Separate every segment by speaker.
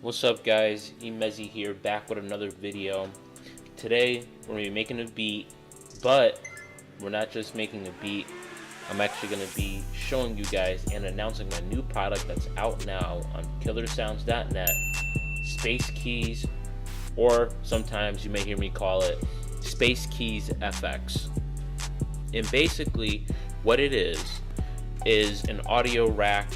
Speaker 1: What's up guys, Emezi here, back with another video. Today we're going to be making a beat, but we're not just making a beat. I'm actually going to be showing you guys and announcing my new product that's out now on killersounds.net, Space Keys, or sometimes you may hear me call it Space Keys FX. And basically what it is an audio rack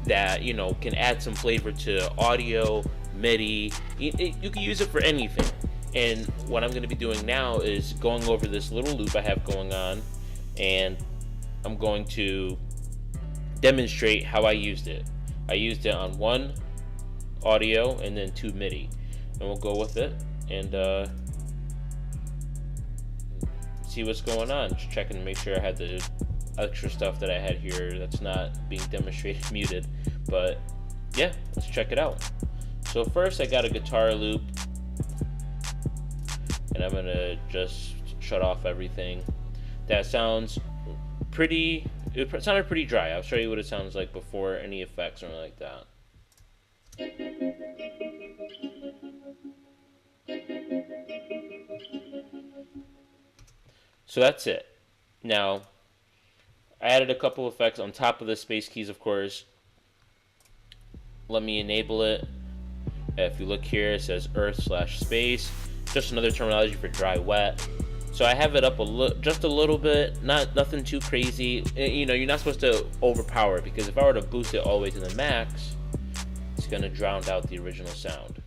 Speaker 1: that, you know, can add some flavor to audio, MIDI. You can use it for anything. And what I'm going to be doing now is going over this little loop I have going on, and I'm going to demonstrate how I used it. I used it on one audio and then two MIDI, and we'll go with it and see what's going on. Just checking to make sure I had the extra stuff that I had here that's not being demonstrated muted. But yeah, let's check it out. So first I got a guitar loop, and I'm gonna just shut off everything. That sounds pretty, it sounded pretty dry. I'll show you what it sounds like before any effects or anything like that. So that's it. Now I added a couple effects on top of the Space Keys, of course. Let me enable it. If you look here, it says earth/space. Just another terminology for dry wet. So I have it up just a little bit, nothing too crazy. You know, you're not supposed to overpower it, because if I were to boost it all the way to the max, it's gonna drown out the original sound.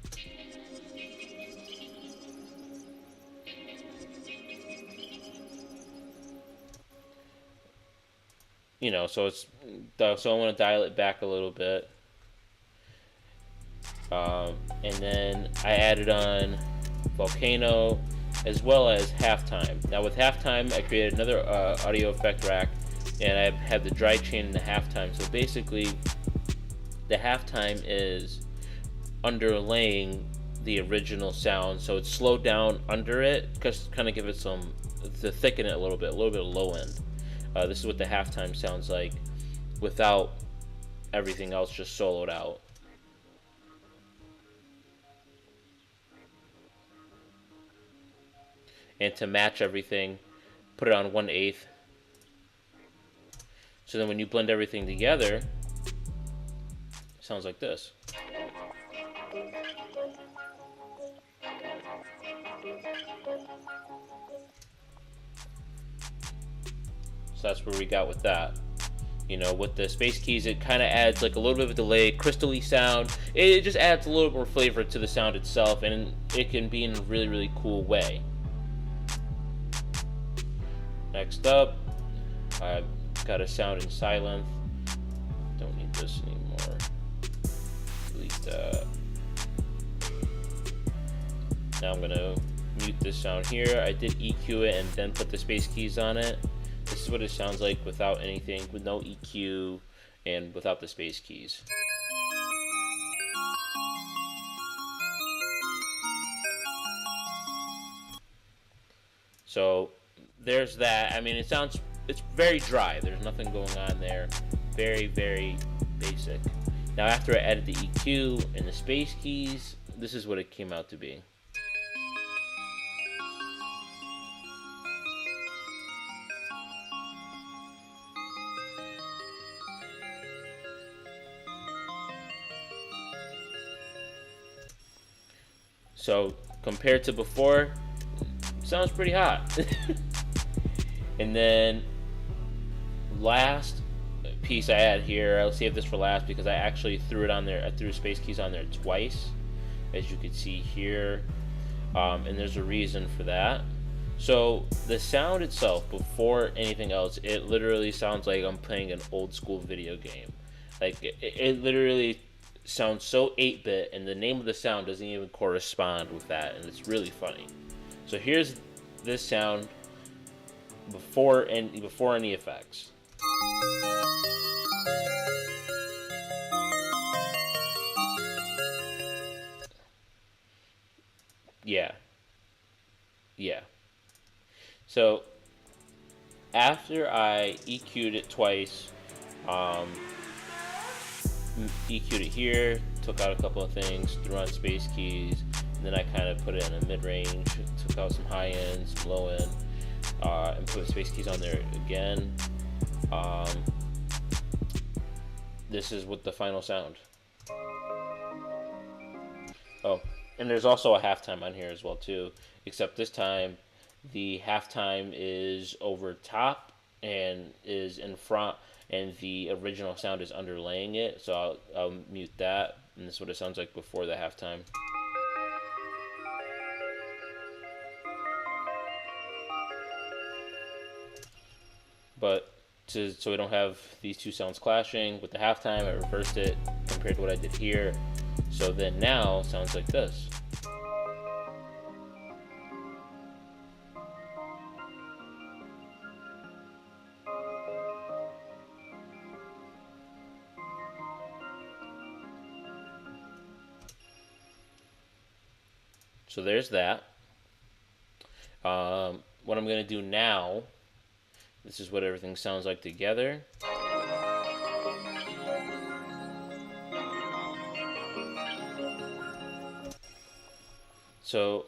Speaker 1: You know, so I want to dial it back a little bit, and then I added on volcano as well as halftime. Now with halftime, I created another audio effect rack, and I have the dry chain and the halftime. So basically, the halftime is underlaying the original sound, so it's slowed down under it, just kind of give it to thicken it a little bit of low end. This is what the halftime sounds like without everything else just soloed out. And to match everything, put it on 1/8. So then when you blend everything together, it sounds like this. So that's where we got with that. You know, with the Space Keys, it kind of adds like a little bit of a delay, crystally sound. It just adds a little more flavor to the sound itself, and it can be in a really, really cool way. Next up, I've got a sound in silence. Don't need this anymore. Delete that. Now I'm gonna mute this sound here. I did EQ it and then put the Space Keys on it. This is what it sounds like without anything, with no EQ and without the Space Keys. So there's that. I mean, it's very dry. There's nothing going on there. Very, very basic. Now after I added the EQ and the Space Keys, this is what it came out to be. So compared to before, sounds pretty hot. And then last piece I add here, I'll save this for last because I actually threw it on there. I threw Space Keys on there twice, as you can see here, and there's a reason for that. So the sound itself, before anything else, it literally sounds like I'm playing an old school video game. Like it literally sounds so 8-bit, and the name of the sound doesn't even correspond with that, and it's really funny. So here's this sound before any effects. Yeah. So after I EQ'd it twice, EQ'd it here, took out a couple of things, threw on space keys, and then I kind of put it in a mid-range, took out some high end, some low end, and put space keys on there again. This is what the final sound. Oh, and there's also a halftime on here as well too, except this time the halftime is over top and is in front, and the original sound is underlaying it. So I'll mute that, and this is what it sounds like before the halftime. But so we don't have these two sounds clashing with the halftime, I reversed it compared to what I did here. So then now it sounds like this. So there's that. What I'm going to do now, this is what everything sounds like together. So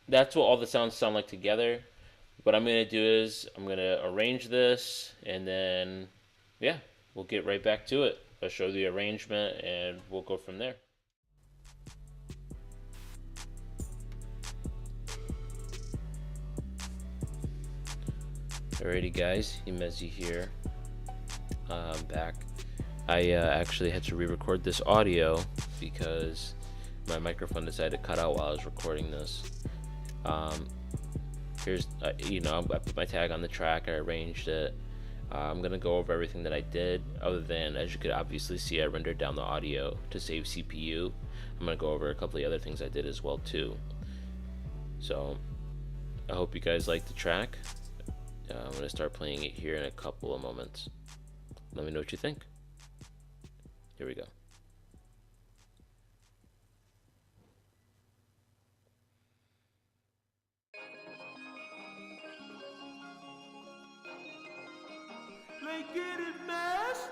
Speaker 1: that's what all the sounds sound like together. What I'm going to do is I'm going to arrange this, and then, yeah, we'll get right back to it. I'll show the arrangement, and we'll go from there. Alrighty guys, Imezi here. I'm back. I actually had to re-record this audio because my microphone decided to cut out while I was recording this. Here's, you know, I put my tag on the track, I arranged it. I'm gonna go over everything that I did, other than, as you could obviously see, I rendered down the audio to save CPU. I'm gonna go over a couple of other things I did as well too. So I hope you guys like the track. I'm going to start playing it here in a couple of moments. Let me know what you think. Here we go.
Speaker 2: Like get it, mask?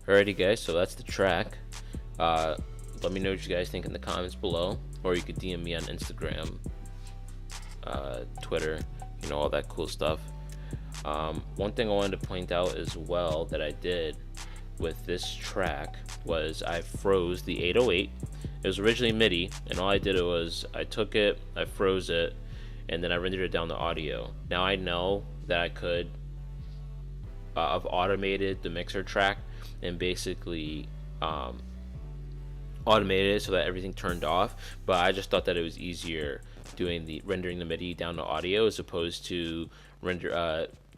Speaker 1: Alrighty guys, so that's the track. Let me know what you guys think in the comments below, or you could DM me on Instagram, Twitter, you know, all that cool stuff. One thing I wanted to point out as well that I did with this track was I froze the 808. It was originally MIDI, and all I did was I took it, I froze it, and then I rendered it down the audio. Now I know that I could have automated the mixer track and basically automated it so that everything turned off, but I just thought that it was easier rendering the MIDI down to audio as opposed to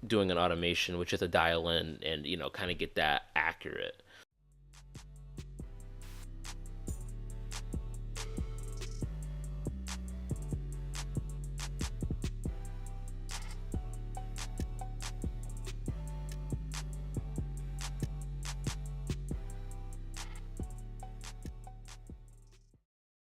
Speaker 1: doing an automation, which is a dial in and, you know, kind of get that accurate.